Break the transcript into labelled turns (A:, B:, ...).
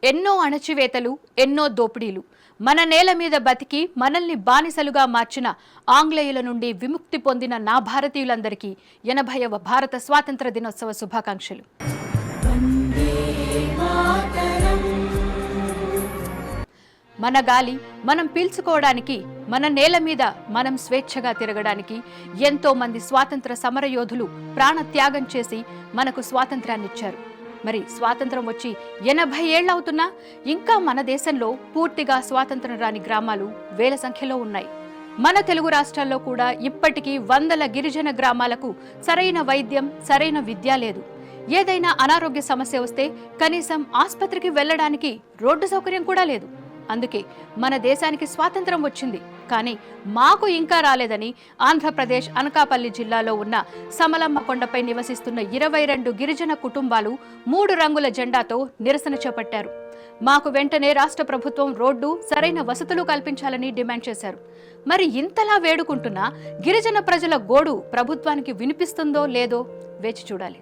A: ఎన్నో అణచివేతలు, ఎన్నో దోపిడీలు, మన నేల మీద బతికి మనల్ని బానిసలుగా మార్చిన ఆంగ్లేయుల నుండి విముక్తి పొందిన నా భారతీయులందరికీ 80వ భారత స్వాతంత్ర దినోత్సవ శుభాకాంక్షలు. మన గాలి మనం పీల్చుకోవడానికి, మన నేల మీద మనం స్వేచ్ఛగా తిరగడానికి ఎంతో మంది స్వాతంత్ర సమరయోధులు ప్రాణత్యాగం చేసి మనకు స్వాతంత్రాన్నిచ్చారు. మరి స్వాతంత్రం వచ్చి 80 ఏళ్లవుతున్నా ఇంకా మన దేశంలో పూర్తిగా స్వాతంత్రం రాని గ్రామాలు వేల సంఖ్యలో ఉన్నాయి. మన తెలుగు రాష్ట్రాల్లో కూడా ఇప్పటికీ వందల గిరిజన గ్రామాలకు సరైన వైద్యం, సరైన విద్య లేదు. ఏదైనా అనారోగ్య సమస్య వస్తే కనీసం ఆసుపత్రికి వెళ్లడానికి రోడ్డు సౌకర్యం కూడా లేదు. అందుకే మన దేశానికి స్వాతంత్రం వచ్చింది, కానీ మాకు ఇంకా రాలేదని ఆంధ్రప్రదేశ్ అనకాపల్లి జిల్లాలో ఉన్న సమలమ్మ కొండపై నివసిస్తున్న 22 గిరిజన కుటుంబాలు 3 రంగుల జెండాతో నిరసన చేపట్టారు. మాకు వెంటనే రాష్ట్ర ప్రభుత్వం రోడ్డు, సరైన వసతులు కల్పించాలని డిమాండ్ చేశారు. మరి ఇంతలా వేడుకుంటున్నా గిరిజన ప్రజల గోడు ప్రభుత్వానికి వినిపిస్తుందో లేదో వేచి చూడాలి.